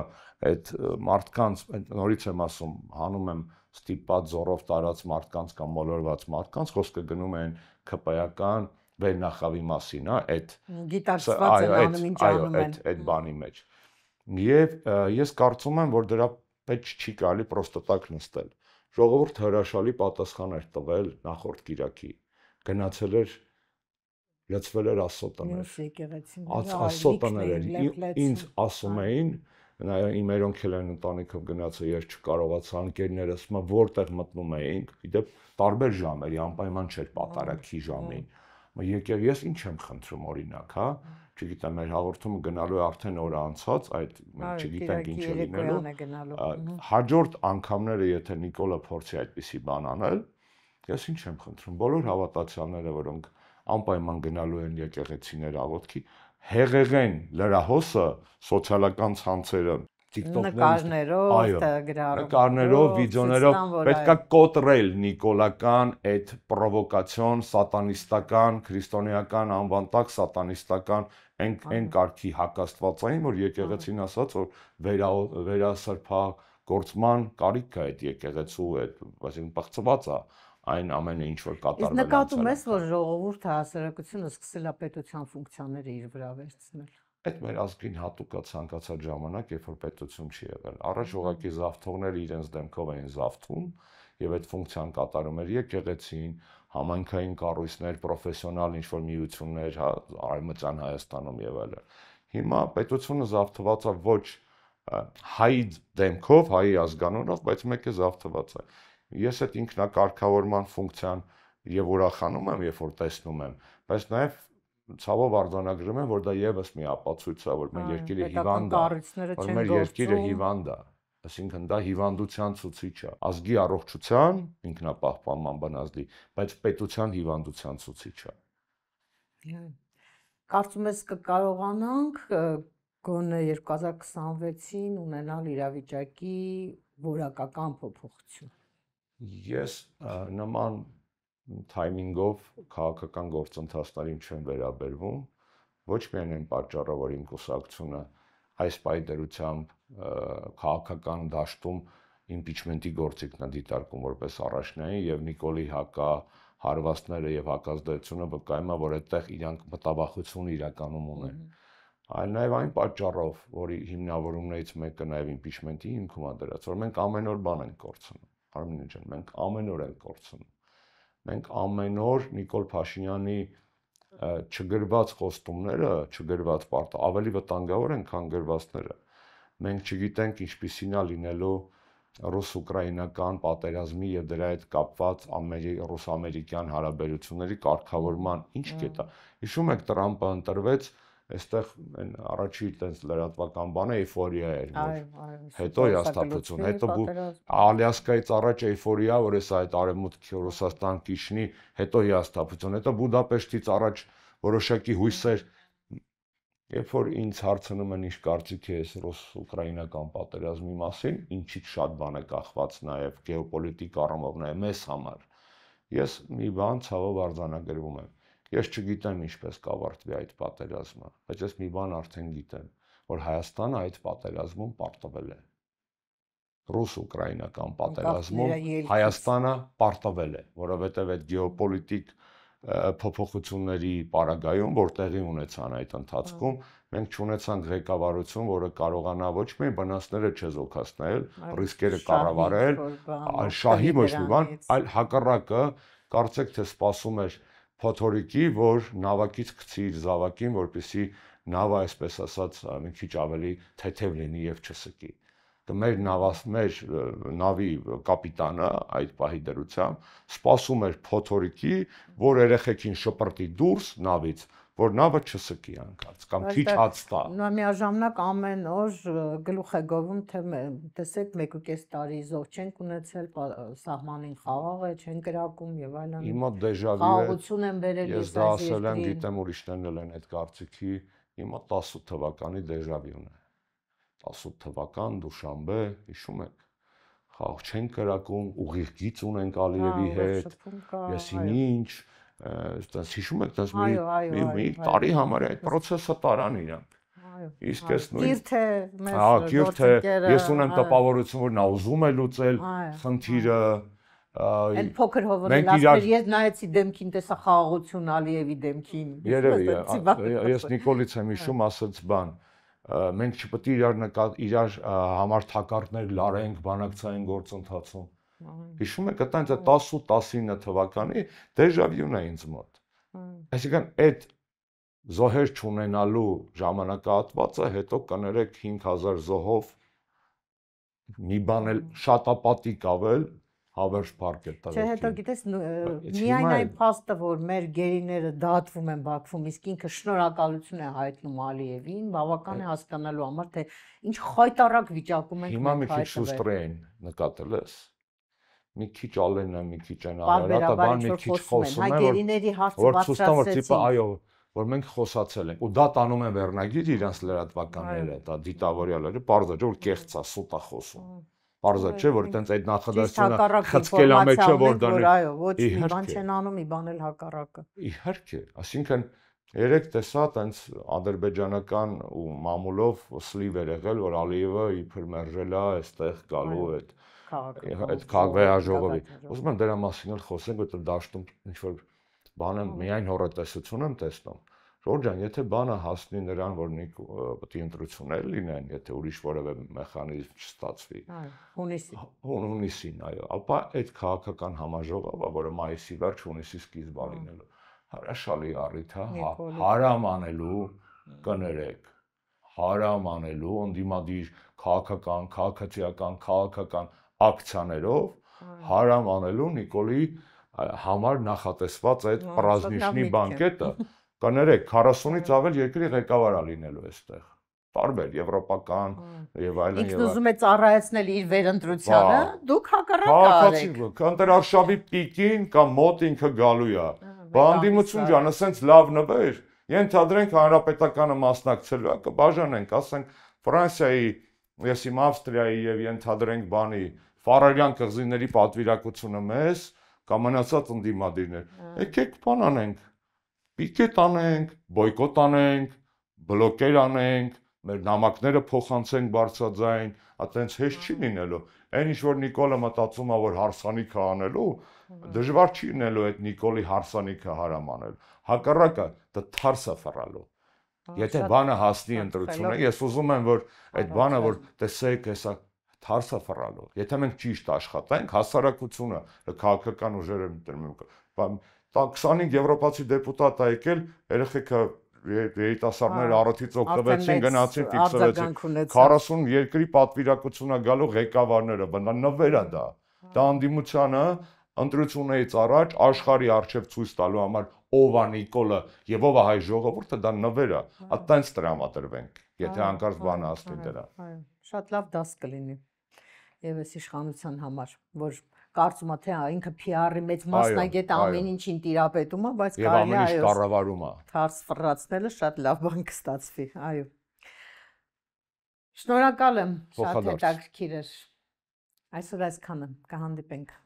Speaker 2: այդ մարդկանց, նորից եմ ասում, հանում եմ ստիպված զորով տարած մարդկանց կամ մոլորված մարդկանց, խոսքը գնում է այն ԿՊ-ական վերնախավի մասին, հա, այդ
Speaker 1: գիտակցված են անում ինչ անում են
Speaker 2: այդ բանի մեջ։ Եվ ես կարծում եմ, որ դրա մեջ չի կարելի պրոստը տակ նստել։ Ժողովուրդ հրաշալի պատասխան էր տվել նախորդ կիրակի, գնացել էր, լցվել էր ասոտներ, ինձ ասում էին, իմ երոնքել են ընտանիքով գնացել, ես չկարողացա, ընկերները ասում են, որտեղ մտնում էինք, իդեպ տարբեր ժամերի, անպայման չէր պատարագի ժամին, եկել ես ինչ եմ խնդրում օրինակ, հա, չգիտեմ, մեր հաղորդումը գնալու է արդեն օրը անցած, այդ չգիտենք ինչ է լինելու, հաջորդ անգամները, եթե Նիկոլը փորձի այդպիսի բան անել, ես ինչ եմ խնդրում, բոլոր հավատացյալները, որոնք անպայման գնալու են եկեղեցիներ աղոթքի, հեղեղեն լրահոսը, սոցիալական ցանցերը, նկարներով, վիդեոներով, պետքա կոտրել նիկոլական այդ պրովոկացիոն, սատանիստական, քրիստոնեական անվան տակ սատանիստական այն կարգի հակաստվածային, որ եկեղեցին ասաց, որ վերասրբագործման կարիք է այդ եկեղեցու, այսինքն պղծված է այն ամենը ինչ որ կատարվել է։
Speaker 1: Իսկ նկատում ես, որ ժողովուրդը հասարակությունը սկսել է պետության ֆունկցիաները իր վրա վերցնել։
Speaker 2: Այդ մեր ազգին հատուկ է ցանկացած ժամանակ, երբ որ պետություն չի եղել։ Առաջ ուղղակի զավթողները իրենց դեմքով էին զավթում եւ այդ ֆունկցիան կատարում էր եկեղեցին, համայնքային կառույցներ, պրոֆեսիոնալ ինչ-որ միություններ, հա, Արևմտյան Հայաստանում եւ այլն։ Հիմա պետությունը զավթված է ոչ հայի դեմքով, հայի ազգանունով, բայց մեկ է զավթված է։ Ես այդ ինքնակարգավորման ֆունկցիան եւ ուրախանում եմ, երբ որ տեսնում եմ, բայց նաեւ ցավով արձանագրում եմ, որ դա եւս մի ապացույց է, որ մեր երկիրը հիվանդ է, որ մեր երկիրը հիվանդ է, այսինքն դա հիվանդության ցուցիչ է, ազգի առողջության, ինքնապահպանման բնազդի, բայց պետության հիվանդության ցուցիչ է։
Speaker 1: Կարծում ես կկարողանանք գոնե 2026-ին ունենալ իրավիճակի որակական փոփոխություն։
Speaker 2: Ես նման թայմինգով քաղաքական գործընթացներին չեմ վերաբերվում, ոչ միայն այն պատճառով, որ իմ կուսակցությունը այս պայդերությամբ քաղաքական դաշտում իմպիչմենտի գործիքն է դիտարկում որպես առաջնային եւ Նիկոլի հարվածները եւ հակազդեցությունը վկայում է, որ այդտեղ իրանք մտավախություն իրականում ունեն։ Այլ նաեւ այն պատճառով, որի հիմնավորումներից մեկը նաեւ impeachment-ի հիմքում է դրած, որ մենք ամեն օր բան ենք կորցնում։ Արմինե ջան, մենք ամեն օր ենք կորցնում։ Մենք ամեն օր Նիկոլ Փաշինյանի չգրված խոստումները, չգրված պարտը ավելի վտանգավոր են, քան գրվածները։ Մենք չգիտենք ինչպիսին է լինելու ռուս-ուկրաինական պատերազմի եւ դրա հետ կապված ռուս-ամերիկյան հարաբերությունների կարգավորման ինչ կետ է։ Հիշում եք Տրամպը ընտրվեց, այստեղ առաջի տես լրատվական բանը էյֆորիա էր, հետո հիասթափություն, հետո Ալյասկայից առաջ էյֆորիա, որ էս այդ արևմուտքի Ռուսաստան կիջնի, հետո հիասթափություն, հետո Բուդապեշտից առաջ որոշակի հույսեր, երբ որ ինձ հարցնում են ինչ կարծիք է ռուս-ուկրաինական պատերազմի մասին, ինչից շատ բան է կախված նաև գեոպոլիտիկ առումով նաև մեզ համար, ես մի բան ցավով արձանագրվում եմ։ Ես չգիտեմ ինչպես կավարտվի այդ պատերազմը, բայց ես մի բան արդեն գիտեմ, որ Հայաստանը այդ պատերազմում պարտվել է։ Ռուս-ուկրաինական պատերազմում Հայաստանը պարտվել է, որովհետև այդ գեոպոլիտիկ փոփոխությունների պարագայում, որ տեղի ունեցան այդ ընթացքում, մենք չունեցանք ղեկավարություն, որը կարողանա ոչ միայն վնասները չեզոքացնել, ռիսկերը կառավարել, շահի ոչ մի բան, այլ հակառակը, կարծեք թե սպասում էր փոթորիկի, որ նավակից գցի իր զավակին, որպեսզի նավը, այսպես ասած, մի քիչ ավելի թեթև լինի եւ չսկի։ Մեր նավի կապիտանը այդ պահի դրությամբ սպասում էր փոթորիկի, որ երեխեքին շպրտի դուրս նավից, որ նավը չսկի անկած կամ քիչ հաց տա։
Speaker 1: Միաժամանակ ամեն օր գլուխ է գովում, թե տեսեք 1.5 տարի զոհ չենք ունեցել, սահմանին խաղաղ է, չեն կրակում եւ այլն։
Speaker 2: Հիմա դեժավյու է։
Speaker 1: Խաղաղություն են բերել
Speaker 2: ես դա ասել եմ, գիտեմ ուրիշներն էլ են այդ կարծիքի, հիմա 18 թվականի դեժավյուն է։ 18 թվական Դուշանբե, հիշում եք, խաղ չեն կրակում, ուղիղ գիծ ունենք Ալիևի հետ, եսին ինչ, այդպես հիշում եք, դες մի տարի համար այդ process-ը տարան իրանք։ Իսկ ես նույն կիրթ է, ես ունեմ տպավորություն, որ նա ուզում է լուծել խնդիրը,
Speaker 1: Այն փոքր հովանել ասper ես նայեցի դեմքին, տեսա խաղաղություն Ալիևի դեմքին։
Speaker 2: Երևի, ես Նիկոլից եմ հիշում, ասած բան, մենք չպետք է իրար համար թակարդներ լարենք բանակցային գործընթացում։ Հիշում եք, այտենց 10-19 թվականի դեժավյուն է ինձ մոտ։ Այսինքն այդ զոհեր չունենալու ժամանակահատվածը հետո կներեք 5000 զոհով մի բան էլ շատապատիկ ավել հավերժ փառք է տվել։
Speaker 1: Չէ, հետո գիտես, միայն այն փաստը, որ մեր գերիները դատվում են Բաքվում, իսկ ինքը շնորհակալություն է հայտնում Ալիևին, բավական է հասկանալու համար, թե ինչ խայտառակ վիճակում են։
Speaker 2: Հիմա մի քիչ շուստր են նկատել ես։ Մի քիչ ալեն է, մի քիչ են Արարատը, բան մի քիչ խոսում են,
Speaker 1: գերիների հարցը բարձրացրեցին,
Speaker 2: այո, որ մենք խոսացել ենք, ու դա տանում են վերնագիր իրանց լրատվականները, դա դիտավորյալները, պարզ է, որ կեղծ է, սուտ է խոսում։ Պարզ է, չէ, որ այտենց այդ նախադասությունը խցկել է մեջը, որ դանի։
Speaker 1: Այո, ոչ մի բան չեն անում, մի բան էլ հակառակը։
Speaker 2: Իհարկե, այսինքն երեք տեսա այտենց ադրբեջանական ու մամուլով սլիվ էր եղել, որ Ալիևը իբր մերժել է այստեղ գալու այդ քաղաքվեհաժողովի։ Ուզում եմ դրա մասին էլ խոսենք, որտեղ դաշտում ինչ որ բանը միայն հոռետեսություն եմ տեսնում։ Ժորժ ջան, եթե բանը հասնի նրան, որ պետք է ընտրություններ լինեն, եթե ուրիշ որևէ մեխանիզմ չստացվի։ Հունիսին, այո, ապա այդ քաղաքական համաժողովը, որը մայիսի վերջ հունիսի սկիզբ լինելու, հրաշալի առիթ է հարամ անելու, կներեք, հարամ անելու ընդդիմադիր քաղաքական ակցիաներով հարամ անելու Նիկոլի համար նախատեսված այդ պրազնիշնի բանկետը, կներեք 40-ից ավել երկրի ղեկավար է լինելու այստեղ, տարբեր եվրոպական եւ այլն։
Speaker 1: Ինքն ուզում է ծառայեցնել իր վերընտրությանը, դուք հակառակը արեք։
Speaker 2: Ընտրարշավի պիկին կամ մոտ ինքը գալու է։ Բանդիմություն ջան, ասենց լավ նվեր, ենթադրենք հանրապետականը մասնակցելու է, կբաժանենք, ասենք Ֆրանսիայի, ես իմ Ավստրիայի եւ ենթադրենք բանի Ֆարարյան կղզիների պատվիրակությունը մեզ կամ մնացած ընդդիմադիրներ։ Եկեք բան անենք, պիկետ անենք, բոյկոտ անենք, բլոկեր անենք, մեր նամակները փոխանցենք բարձրաձայն, այտենց հեշտ չի լինելու։ Այն ինչ որ Նիկոլը մտածում է որ հարսանիքը անելու, դժվար չի լինելու այդ Նիկոլի հարսանիքը հարամանել։ Հակառակը դա թարսը ֆռալու։ Եթե բանը հասնի ընտրությունը, ես ուզում եմ որ այդ բանը որ տեսեք, հեսա թարսը ֆռալու։ Եթե մենք ճիշտ աշխատենք, հասարակությունը, քաղաքական ուժերը դրվում 25 եվրոպացի դեպուտատ ա եկել, երեխեքը երիտասարդները առիթից օգտվեցին, գնացին ֆիքսվեցին 40 երկրի պատվիրակությունա գալու ղեկավարները, բնա նվերա դա անդիմությանը ընտրությունից առաջ աշխարհի արչև ցույց տալու համար ով է Նիկոլը եւ ով է հայ ժողովուրդը, դա նվեր է, այտենց տրամադրվենք, եթե հանկարծ բանը ասնի դրա։
Speaker 1: Շատ լավ դաս կլինի եւ այս իշխանության համար, որ կարծում է թե ինքը PR-ի մեծ մասնագետ ամեն ինչին տիրապետում է, բայց կարելի է այո
Speaker 2: կառավարում է։
Speaker 1: Թարս ֆռացնելը շատ լավ բան կստացվի, այո։ Շնորհակալ եմ, շատ հետաքրքիր էր։ Այսօր այսքանը, կհանդիպենք։